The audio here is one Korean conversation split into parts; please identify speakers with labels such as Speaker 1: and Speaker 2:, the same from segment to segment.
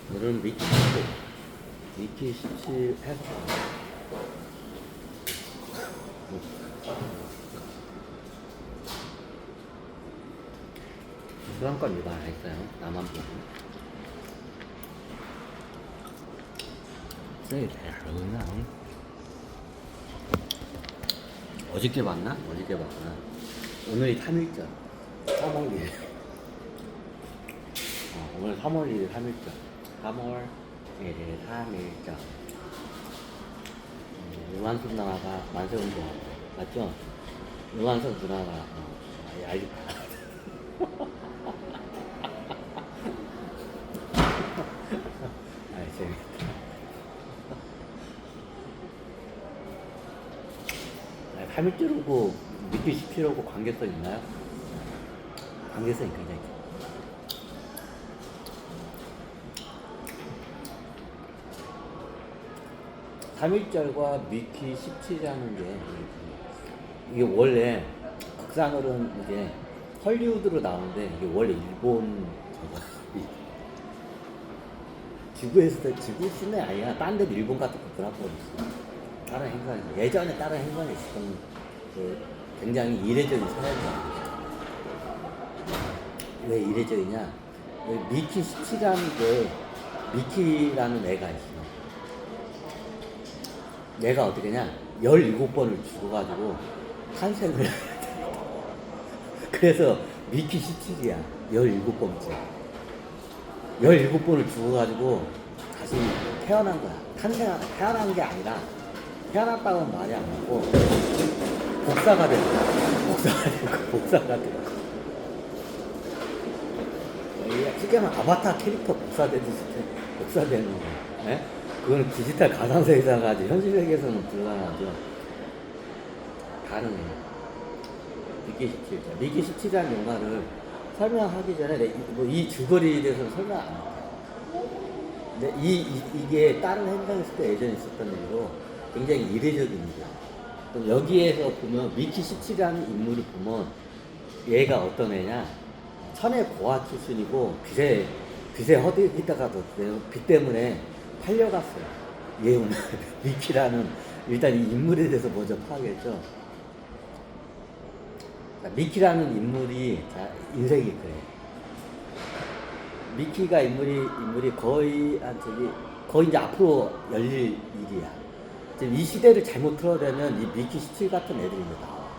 Speaker 1: 오늘은 미키 17 해서 수강권 유발했어요. 나만 보고. 쌤이 다르구나. 어저께 봤나? 어저께 봤구나. 오늘이 3일절. 3월 1일. 오늘 3월 1일 3일절. 3월 1일 3일절. 유한숙 누나가 만세운동 맞죠? 유한숙 누나가 알겠다. 재밌다. 3일째로고 미키 17호고 관계성 있나요? 관계성이 굉장히 있죠. 삼일절과 미키 17이라는 게 이게 원래 극상으로는 이게 헐리우드로 나오는데 이게 원래 일본 지구에서 지구 시내 아니야. 딴 데도 일본 같은 거 그렇고 다른 행사에 예전에 다른 행사에 있었던 그 굉장히 이례적인 사례입니다. 왜 이례적이냐? 미키 17이라는 게 미키라는 애가 있어. 얘가 어떻게냐? 17번을 죽어가지고 탄생을 그래서 미키 17이야. 17번째. 17번을 죽어가지고 다시 태어난 거야. 태어난 게 아니라 태어났다고는 말이 안 맞고 복사가 된 거야. 복사가 된 거. 쉽게 말하면 아바타 캐릭터 복사되듯이 복사되는 거. 예? 그건 디지털 가상세계에다가 현실 세계에서는 불가능하죠. 다른 미키 17. 미키 17이라는 영화를 설명하기 전에 이 줄거리에 대해서는 설명 안 할게요. 근데 이게 다른 행사했을 때 예전에 있었던 일로 굉장히 이례적인 일이야. 그럼 여기에서 보면 미키 17이라는 인물을 보면 얘가 어떤 애냐? 천의 고아 출신이고 빚에 허덕이다가도 빚 때문에 팔려갔어요. 예훈 미키라는 일단 이 인물에 대해서 먼저 파악했죠. 미키라는 인물이 인생이 그래. 미키가 인물이 거의 이제 앞으로 열릴 일이야. 지금 이 시대를 잘못 틀어대면 이 미키 17 같은 애들이 나와.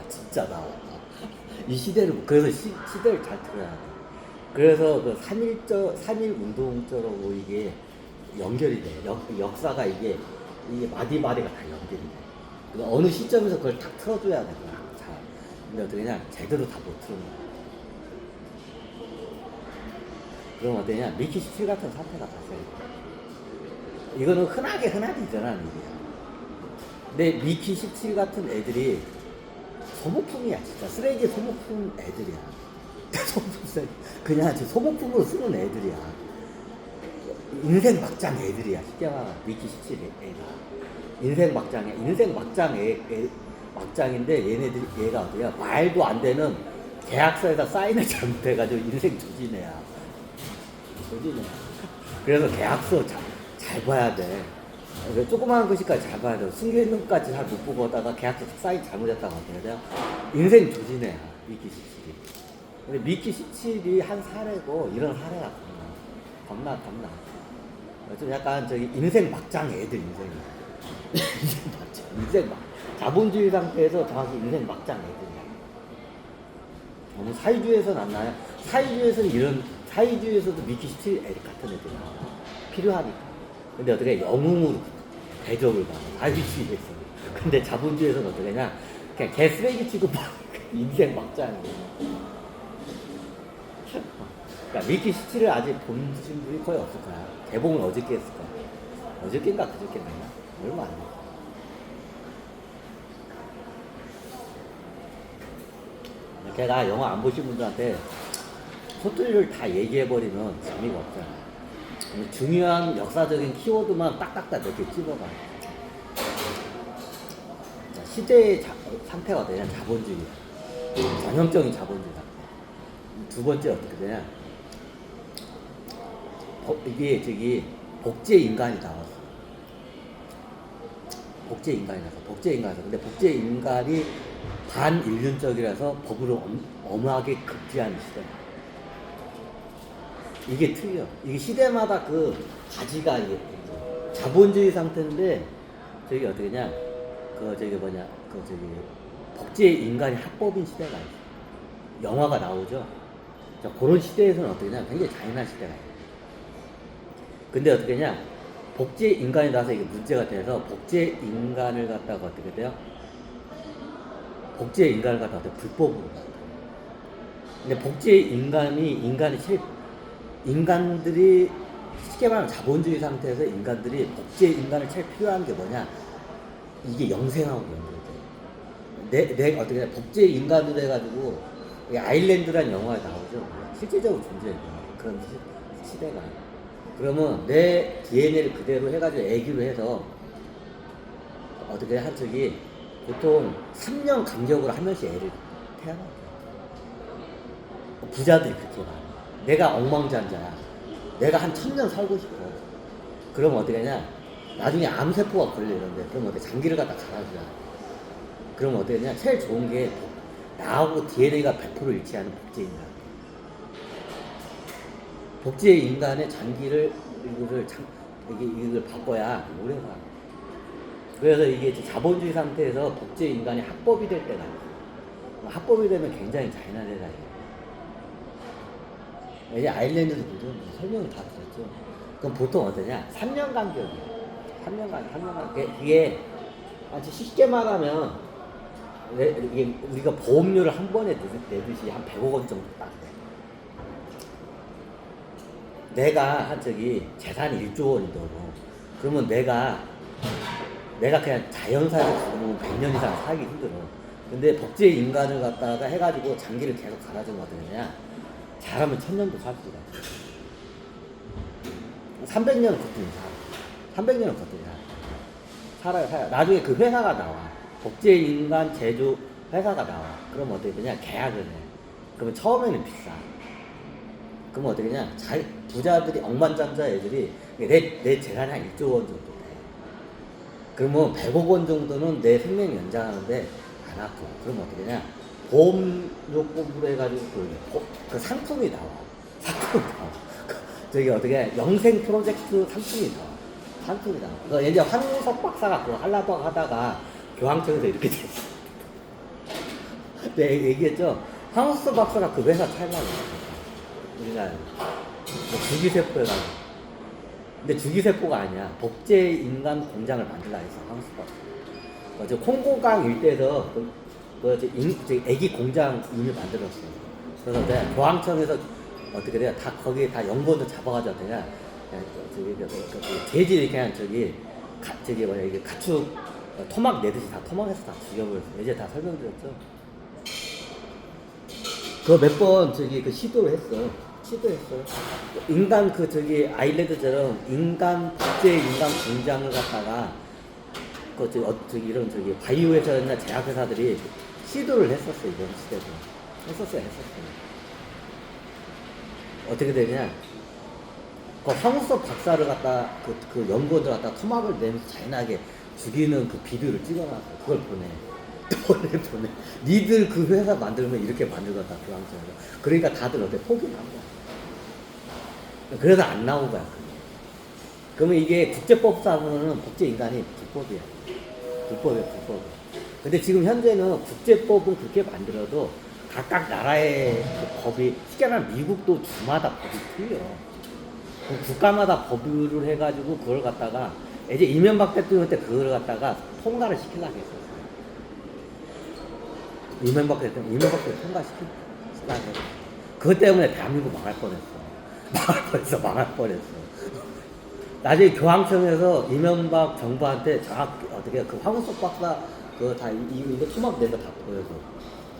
Speaker 1: 진짜 나와. 이 시대를 그래서 시대를 잘 틀어야 돼. 그래서 그 3.1 운동절하고 이게 연결이 돼. 역사가 이게 마디마디가 다 연결이 돼. 그러니까 어느 시점에서 그걸 딱 틀어줘야 돼. 근데 어떻게냐? 제대로 다 못 틀은 거야. 그럼 어떠냐? 미키 17 같은 사태가 발생해. 이거는 흔하게 일어나는 일이야. 근데 미키 17 같은 애들이 소모품이야, 진짜. 쓰레기 소모품 애들이야. 그냥 소모품으로 쓰는 애들이야. 인생 막장 애들이야. 쉽게 말하면 미키 17 애가. 인생 막장이야. 인생 막장 막장인데 얘가 어디야? 말도 안 되는 계약서에다 사인을 잘못해가지고 인생 조진애야. 그래서 계약서 잘 봐야 돼. 조그마한 것이까지 잘 봐야 돼. 승계능까지 잘 못 보고 하다가 계약서 사인 잘못했다고 하더라고요. 인생 조진애야. 미키 17이. 근데 미키 17이 한 사례고 이런 사례가 겁나. 좀 약간 인생 막장 애들 인생이야. 인생 막장. 자본주의 상태에서 정확히 인생 막장 애들이야. 너무 사회주의에서는 안 나요. 사회주의에서도 미키 17 애들 같은 애들이 나와. 필요하니까. 근데 어떻게 영웅으로 대접을 받아. 사회주의에서. 근데 자본주의에서는 어떻게 하냐. 그냥 개쓰레기 취급하는 인생 막장이야. 그러니까 미키 17을 아직 보신 분이 거의 없을 거야. 개봉을 어저께 했을 거야. 어저께인가 그저께인가 얼마 안 돼. 걔가 영화 안 보신 분들한테 소뚜리를 다 얘기해버리면 재미가 없잖아. 중요한 역사적인 키워드만 딱딱딱 몇 개 찝어봐. 시대의 상태가 어떠냐? 자본주의. 전형적인 자본주의 상태. 두 번째 어떻게 되냐? 이게 저기 복제 인간이 나왔어. 복제 인간이 나왔어. 복제 인간이 나왔어. 근데 복제 인간이 반인륜적이라서 법으로 엄하게 급제하는 시대. 이게 틀려. 이게 시대마다 그 가지가 이게 자본주의 상태인데 저기 어떻게냐? 그 저기 뭐냐? 그 저기 복제 인간이 합법인 시대가 있어. 영화가 나오죠. 자, 그런 시대에서는 어떻게냐? 굉장히 잔인한 시대가 있어. 근데 어떻게냐? 복제 인간이 나서 이게 문제가 돼서 복제 인간을 갖다가 어떻게 돼요? 복제 인간을 갖다가 불법으로. 근데 복제 인간이 제일 인간들이 쉽게 말하면 자본주의 상태에서 인간들이 복제 인간을 제일 필요한 게 뭐냐? 이게 영생하고 연결돼. 내 어떻게 복제 인간으로 해가지고 아일랜드라는 영화에 나오죠. 실제적으로 존재해요. 그런 시대가. 그러면 내 DNA를 그대로 해가지고 애기로 해서 어떻게 한 적이 보통 3년 간격으로 한 명씩 애를 태어나요. 부자들이 그렇게 많아. 내가 억만장자야. 내가 한 1000년 살고 싶어. 그럼 어떻게 하냐? 나중에 암세포가 걸려 이런데 그럼 어떻게 장기를 갖다 갈아줘야. 그럼 어떻게 하냐? 제일 좋은 게 나하고 DNA가 100% 일치하는 복제인간. 복제 인간의 장기를 이걸 바꿔야 오래 가. 그래서 이게 자본주의 상태에서 복제 인간이 합법이 될 때가 있어. 합법이 되면 굉장히 잔인한 세상이에요. 이제 아일랜드 분들은 설명을 다 드렸죠. 그럼 보통 어떠냐? 3년 간격이에요. 3년 간격. 이게 아주 쉽게 말하면 이게 우리가 보험료를 한 번에 내듯이 한 100억 원 정도 딱 돼. 내가 한 저기 재산이 1조 원이더라고. 그러면 내가 그냥 자연사에서 죽으면 100년 이상 살기 힘들어. 근데 복제 인간을 갖다가 해가지고 장기를 계속 갈아주면 어떻게 되냐? 잘하면 1000년도 살 수가 있어. 300년은 거뜬히 살아. 300년은 거뜬히 살아. 살아요. 나중에 그 회사가 나와. 복제 인간 제조 회사가 나와. 그럼 어떻게 되냐? 계약을 해. 그러면 처음에는 비싸. 그러면 어떻게 되냐? 부자들이 억만장자 애들이 내 재산이 한 1조 원 정도 돼. 그러면 100억 원 정도는 내 생명 연장하는데 안 아프고. 그러면 어떻게 되냐? 보험요법으로 해가지고 그 상품이 나와. 상품이 나와. 저기 어떻게 영생 프로젝트 상품이 나와. 그 예전에 황우석 박사가 그거 하려고 하다가 교황청에서 이렇게 됐어. 내가 얘기했죠. 황우석 박사가 그 회사 탈락을 했어. 우리나라에. 주기세포 해가지고. 근데 주기세포가 아니야. 복제 인간 공장을 만들라 했어. 황우석 박사. 저 콩고강 일대에서 애기 공장 이미 만들었어요. 그래서 내가 교황청에서 어떻게 돼요? 다 거기에 다 연구원도 잡아가지고 그냥 돼지 그냥 이게 가축 토막 내듯이 다 토막해서 다 죽여버렸어. 이제 다 설명드렸죠. 그거 몇 번 그 시도를 했어. 인간 아일랜드처럼 복제 인간 공장을 갖다가 이런 바이오 회사나 제약 회사들이 시도를 했었어. 이번 시대도 했었어요. 어떻게 되냐? 그 황우석 박사를 갖다 그 연구원들 갖다 토막을 내면서 잔인하게 죽이는 그 비디오를 찍어놨어. 그걸 보내. 니들 그 회사 만들면 이렇게 만들겠다 교황청에서. 그러니까 다들 포기를 한 거야. 그래서 안 나온 거야. 그러면 이게 국제법상으로는 복제 인간이 불법이야. 근데 지금 현재는 국제법은 그렇게 만들어도 각각 나라의 그 법이, 쉽게 말하면 미국도 주마다 법이 틀려. 국가마다 법을 해가지고 그걸 갖다가 이제 이명박 대통령 때 그걸 갖다가 통과를 시키려고 했었어요. 이명박 대통령 통과시키려고 했어. 그것 때문에 대한민국 망할 뻔했어. 나중에 교황청에서 이명박 정부한테 어떻게 그 황우석 박사 그거 다 이거 토막 낸 거 다 보여줘.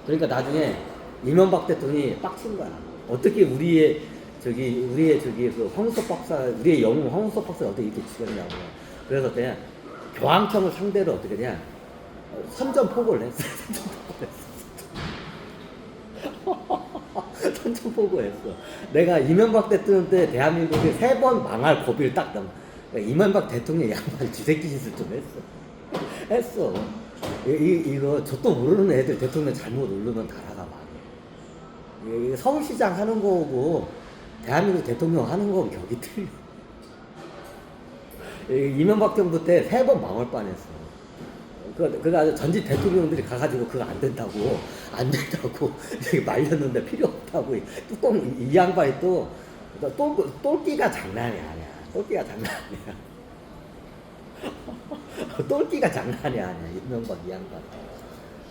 Speaker 1: 그러니까 나중에 이명박 대통령이 빡친 거야. 어떻게 우리의 그 황우석 박사, 우리의 영웅 황우석 박사 어떻게 이렇게 죽였냐고. 그래서 그냥 교황청을 상대로 어떻게 그냥 선전포고를 했어. 선전포고했어. 내가 이명박 대통령 때 대한민국이 3번 망할 고비를 딱 넘어. 그러니까 이명박 대통령 양반 쥐새끼 짓을 좀 했어. 이거 저도 모르는 애들 대통령 잘못 누르면 달아가 많이. 서울시장 하는 거고 대한민국 대통령 하는 거고 격이 틀려. 이명박 정부 때 3번 망할 뻔했어. 그래가지고 전직 대통령들이 가가지고 그거 안 된다고 이렇게 말렸는데 필요 없다고 뚜껑 이 양반이 또 똘끼가 장난이 아니야. 똘끼가 장난 아니야. 똘끼가 장난이 아니야. 이명박 이 양반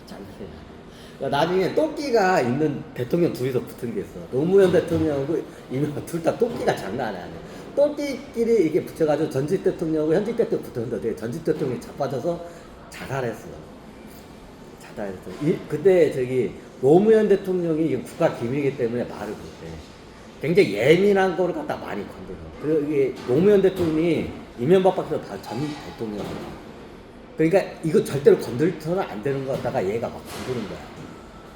Speaker 1: 장난이야. 그러니까 나중에 똘끼가 있는 대통령 둘이서 붙은 게 있어. 노무현 대통령하고 이명박 둘 다 똘끼가 장난이 아니야. 똘끼끼리 이게 붙여가지고 전직 대통령하고 현직 대통령 붙었는데 전직 대통령이 자빠져서 자살했어. 그때 노무현 대통령이 국가 기밀이기 때문에 말을 못해. 굉장히 예민한 거를 갖다 많이 건드려. 그리고 이게 노무현 대통령이 이명박 박사 다 전 대통령이야. 그러니까 이거 절대로 건들서는 안 되는 거 갖다가 얘가 막 건드는 거야.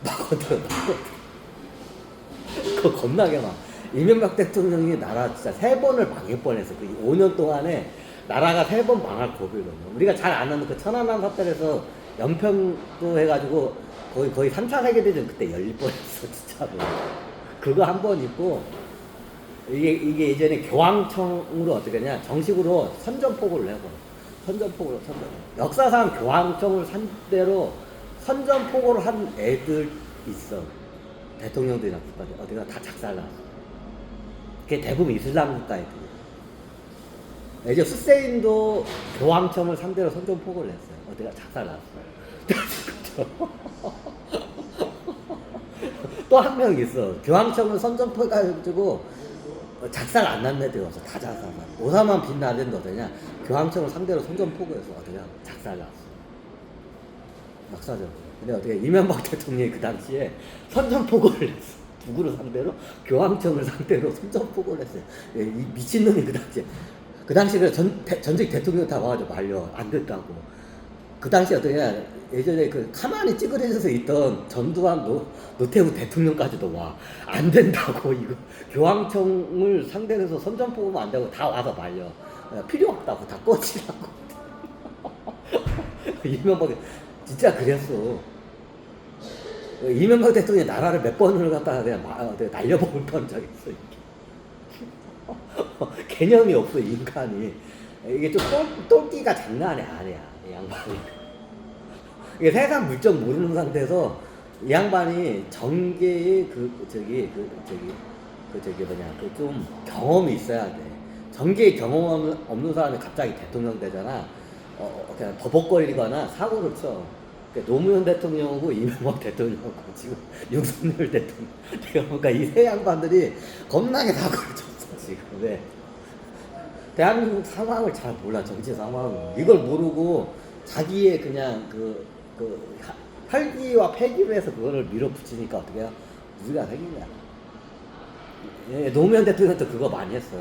Speaker 1: 막 건드려. 그거 겁나게 막. 이명박 대통령이 나라 진짜 3번을 망할 뻔했어. 그 5년 동안에 나라가 3번 망할 고비거든요. 우리가 잘 아는 그 천안함 사태에서 연평도 해가지고 거의 3차 세계대전 그때 열릴 뻔했어, 진짜로. 그거 한 번 있고, 이게 예전에 교황청으로 어떻게 하냐, 정식으로 선전포고를 해고, 역사상 교황청을 상대로 선전포고를 한 애들 있어. 대통령들이나 국가들, 어디가 다 작살났어. 그게 대부분 이슬람 국가 애들이야. 이제 후세인도 교황청을 상대로 선전포고를 했어요. 어디가 작살났어. 또 한 명 있어. 교황청을 선전포고 해가지고 작살 안 난 애들이 와서 다 작살났어. 오사만 빈 라덴도 어떠냐? 교황청을 상대로 선전포고해서 어디가 작살났어. 역사적으로. 근데 어떻게 이명박 대통령이 그 당시에 선전포고를 했어. 누구를 상대로? 교황청을 상대로 선전포고를 했어요. 이 미친놈이 그 당시에 전직 대통령 다 와가지고 말려. 안 됐다고. 그 당시에 어떠냐. 예전에 가만히 찌그러져서 있던 전두환 노태우 대통령까지도 와. 안 된다고. 이거 교황청을 상대로 해서 선전포고면 안 되고 다 와서 말려. 필요 없다고. 다 꺼지라고. 이명박이 진짜 그랬어. 이명박 대통령이 나라를 몇 번을 갖다가 그냥 날려먹을 뻔한 적이 있어. 개념이 없어, 인간이. 이게 좀 똘끼가 장난이 아니야, 이 양반이. 이게 세상 물정 모르는 상태에서 이 양반이 전개의 좀 경험이 있어야 돼. 전개의 경험 없는 사람이 갑자기 대통령 되잖아. 그냥 버벅거리거나 사고를 쳐. 노무현 대통령하고 이명박 대통령하고 지금 윤석열 대통령. 내가 보니까 이 세 양반들이 겁나게 사고를 쳤어, 지금. 네. 대한민국 상황을 잘 몰라, 정치 상황을. 이걸 모르고 자기의 그냥 혈기와 폐기를 해서 그거를 밀어붙이니까 어떻게 해요? 우리가 생긴 거야. 예, 노무현 대통령도 그거 많이 했어.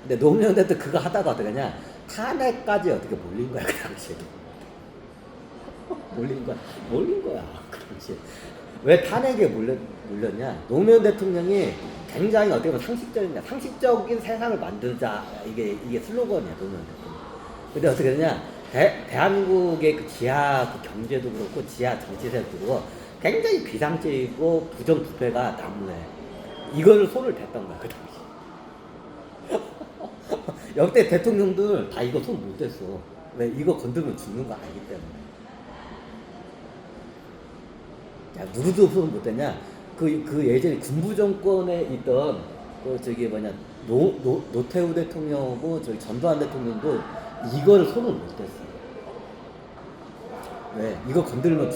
Speaker 1: 근데 노무현 대통령 그거 하다가 어떻게 하냐? 탄핵까지 어떻게 몰린 거야, 그 당시에. 몰린 거야, 그 당시에. 왜 탄핵에 몰렸냐? 노무현 대통령이 굉장히 어떻게 보면 상식적인 세상을 만들자. 이게 슬로건이야, 노무현 대통령. 근데 어떻게 되냐? 대한민국의 그 지하 경제도 그렇고, 지하 정치세도 그렇고, 굉장히 비상적이고, 부정부패가 난무해. 이걸 손을 댔던 거야, 그 당시. 역대 대통령들 다 이거 손 못 댔어. 왜? 이거 건들면 죽는 거 알기 때문에. 야, 누구도 손 못 댔냐? 그 예전에 군부 정권에 있던 노태우 대통령하고 전두환 대통령도 이걸 손을 못 댔어. 왜? 이거 건들면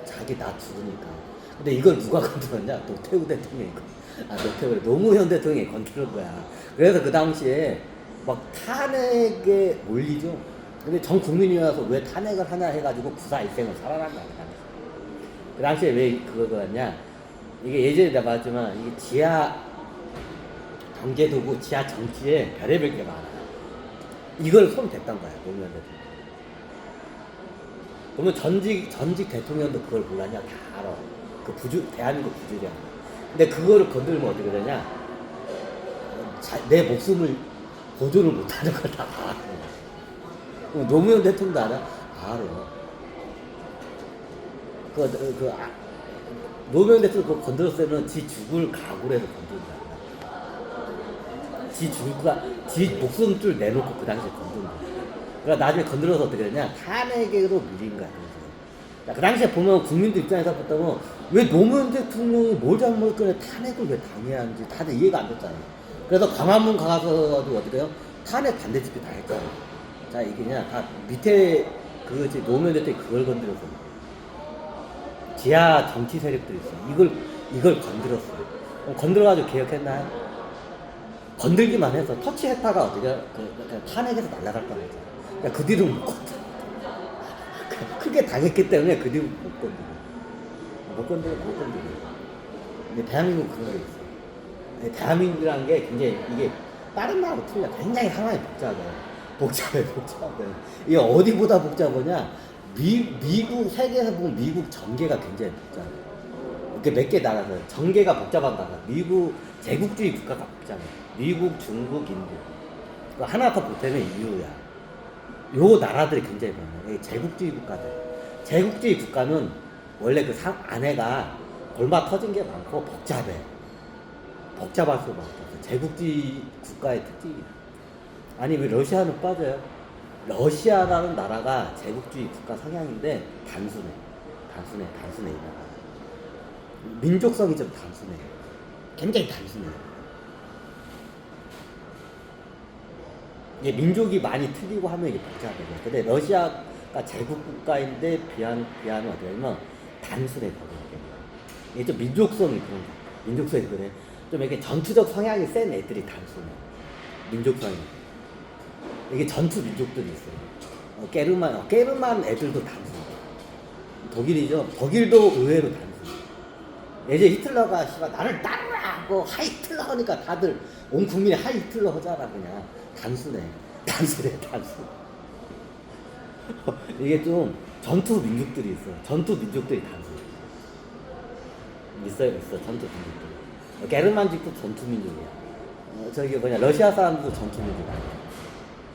Speaker 1: 자기 나 죽으니까. 근데 이걸 누가 건드렸냐? 노태우 대통령이 노무현 대통령이 건드린 거야. 그래서 그 당시에 막 탄핵에 몰리죠. 근데 전 국민이 와서 왜 탄핵을 하냐 해가지고 구사일생을 살아난 거야, 그 당시에 왜 그거였냐? 이게 예전에 내가 말했지만, 이게 지하 경제도구, 지하 정치에 별의별 게 많아요. 이걸 손 댔단 거야, 노무현 대통령. 그러면 전직 대통령도 그걸 몰랐냐? 다 알아. 대한민국 부주의야. 근데 그거를 건들면 어떻게 되냐? 내 목숨을 보존을 못하는 걸 다 알아. 노무현 대통령도 알아? 알아. 노무현 대통령 그거 건드렸을 때는 지 죽을 각오로 해서 건든다. 지 목숨줄 내놓고 그 당시에 건든다. 그러니까 나중에 건드려서 어떻게 되냐? 탄핵으로 밀린 거야. 그 당시에 보면 국민들 입장에서 보면 왜 노무현 대통령이 뭘 잘못했길래 탄핵을 왜 당해야 하는지 다들 이해가 안 됐잖아요. 그래서 광화문 가서도 어떻게 해요? 탄핵 반대 집회 다 했잖아요. 자, 이게 그냥 다 밑에 그거지, 노무현 대통령이 그걸 건드려서. 지하 정치 세력들이 있어. 이걸 건드렸어. 건드려가지고 개혁했나요? 건들기만 해서 터치했다가 어떻게, 탄핵에서 날아갈 뻔 했잖아. 그러니까 그 뒤로 못 건드려. 크게 당했기 때문에 그 뒤로 못 건드려. 근데 대한민국 그런 게 있어. 대한민국이라는 게 굉장히 이게 다른 나라로 틀려. 굉장히 상황이 복잡해. 이게 어디보다 복잡하냐? 미국, 세계에서 보면 미국 전개가 굉장히 복잡해. 이렇게 몇 개 나라서 전개가 복잡한 나라. 미국, 제국주의 국가가 복잡해. 미국, 중국, 인도. 하나 더 보태는 이유야. 요 나라들이 굉장히 많아요. 제국주의 국가들. 제국주의 국가는 원래 그 안에가 골마 터진 게 많고 복잡해. 복잡할 수밖에 없어. 제국주의 국가의 특징이야. 아니 왜 러시아는 빠져요? 러시아라는 나라가 제국주의 국가 성향인데 단순해 이 나라. 민족성이 좀 단순해. 굉장히 단순해. 이게 민족이 많이 틀리고 하면 이게 복잡해. 근데 러시아가 제국 국가인데 비하는 어떻게 하냐면 단순해 거든요. 이게 좀 민족성이 그런 거. 민족성이 그래. 좀 이렇게 전투적 성향이 센 애들이 단순해. 민족성이. 이게 전투 민족들이 있어요. 게르만 애들도 단순해. 독일이죠. 독일도 의외로 단순해. 예전에 히틀러가 나를 따르라 하고 하이틀러 하니까 다들 온 국민이 하이틀러 하잖아. 그냥 단순해. 이게 좀 전투 민족들이 있어. 전투 민족들이 단순해. 있어 전투 민족들. 게르만족도 전투 민족이야. 러시아 사람들도 전투 민족이야.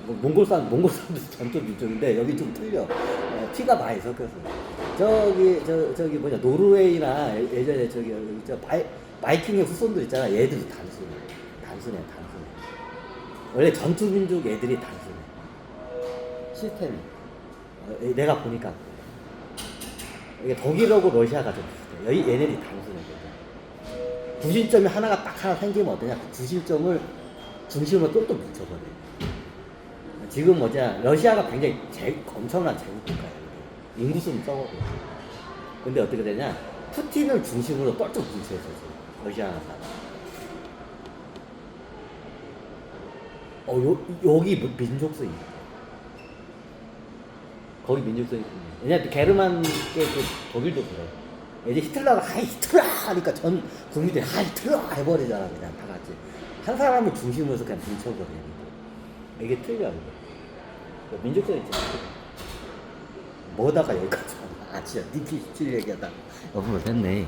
Speaker 1: 몽골 사람도 전투 민족인데 여기 좀 틀려. 티가 많이 섞여서. 노르웨이나 예전에 바이킹의 후손들 있잖아. 얘들도 단순해. 원래 전투 민족 애들이 단순해. 시스템이. 내가 보니까 이게 독일하고 러시아가 좀 비슷해. 얘네들이 단순해. 구심점이 하나 생기면 어떠냐? 그 구심점을 중심으로 똘똘 뭉쳐버려. 지금 러시아가 굉장히 엄청난 제국국가예요. 인구수는 적어도. 근데 어떻게 되냐? 푸틴을 중심으로 똘똘 뭉쳐있어. 러시아가. 여기 민족성이 있어. 거기 민족성이 있어. 왜냐면 게르만 독일도 그래. 이제 히틀러가 히틀러 하니까 전 국민들이 히틀러 해버리잖아. 그냥 다 같이. 한 사람을 중심으로 해서 그냥 뭉쳐버려. 이게 틀려. 민족성이 있지. 뭐다가 여기까지 왔나? 진짜 니키 17 얘기하다. 여보로 됐네.